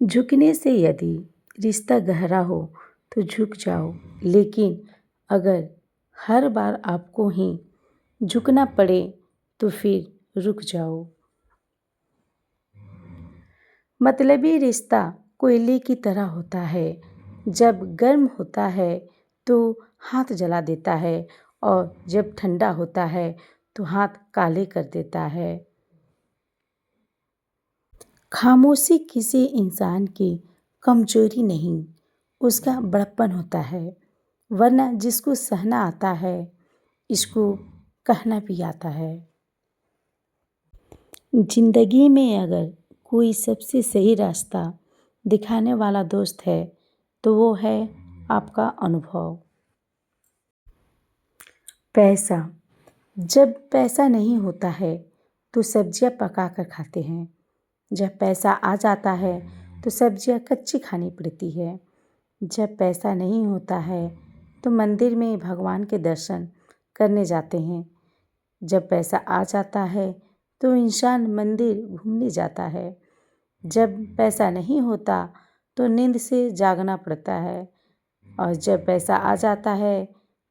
झुकने से यदि रिश्ता गहरा हो तो झुक जाओ, लेकिन अगर हर बार आपको ही झुकना पड़े तो फिर रुक जाओ। मतलबी रिश्ता कोयले की तरह होता है, जब गर्म होता है तो हाथ जला देता है और जब ठंडा होता है तो हाथ काले कर देता है। खामोशी किसी इंसान की कमजोरी नहीं, उसका बड़प्पन होता है। वरना जिसको सहना आता है, इसको कहना भी आता है। जिंदगी में अगर कोई सबसे सही रास्ता दिखाने वाला दोस्त है तो वो है आपका अनुभव। पैसा, जब पैसा नहीं होता है तो सब्जियां पका कर खाते हैं। जब पैसा आ जाता है तो सब्जियां कच्ची खानी पड़ती है। जब पैसा नहीं होता है तो मंदिर में भगवान के दर्शन करने जाते हैं। जब पैसा आ जाता है तो इंसान मंदिर घूमने जाता है। जब पैसा नहीं होता तो नींद से जागना पड़ता है और जब पैसा आ जाता है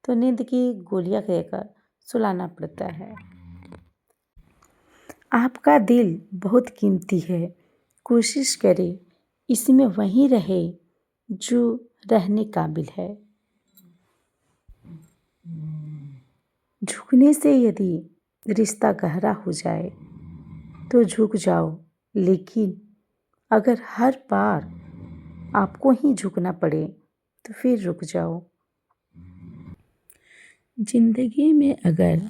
तो नींद की गोलियां खाकर सुलाना पड़ता है। आपका दिल बहुत कीमती है, कोशिश करें इसमें वही रहे जो रहने काबिल है। झुकने से यदि रिश्ता गहरा हो जाए तो झुक जाओ, लेकिन अगर हर बार आपको ही झुकना पड़े तो फिर रुक जाओ। जिंदगी में अगर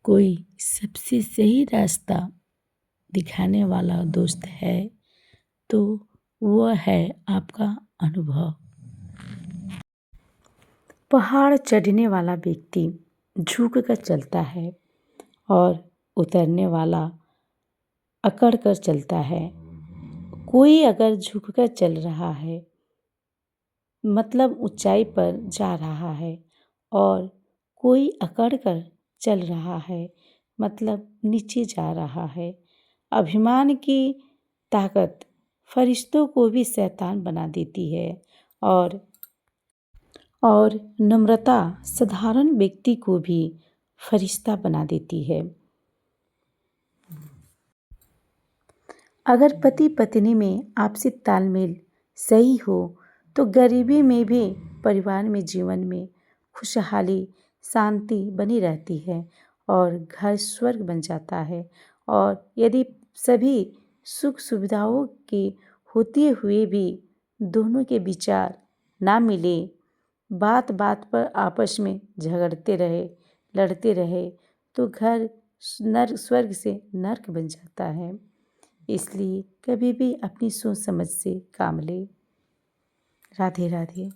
कोई सबसे सही रास्ता दिखाने वाला दोस्त है तो वह है आपका अनुभव। पहाड़ चढ़ने वाला व्यक्ति झुक कर चलता है और उतरने वाला अकड़ कर चलता है। कोई अगर झुक कर चल रहा है मतलब ऊंचाई पर जा रहा है और कोई अकड़ कर चल रहा है मतलब नीचे जा रहा है। अभिमान की ताकत फरिश्तों को भी शैतान बना देती है और नम्रता साधारण व्यक्ति को भी फरिश्ता बना देती है। अगर पति पत्नी में आपसी तालमेल सही हो तो गरीबी में भी परिवार में जीवन में खुशहाली शांति बनी रहती है और घर स्वर्ग बन जाता है। और यदि सभी सुख सुविधाओं की होते हुए भी दोनों के विचार ना मिले, बात बात पर आपस में झगड़ते रहे, लड़ते रहे तो घर स्वर्ग से नर्क बन जाता है। इसलिए कभी भी अपनी सोच समझ से काम ले। राधे राधे।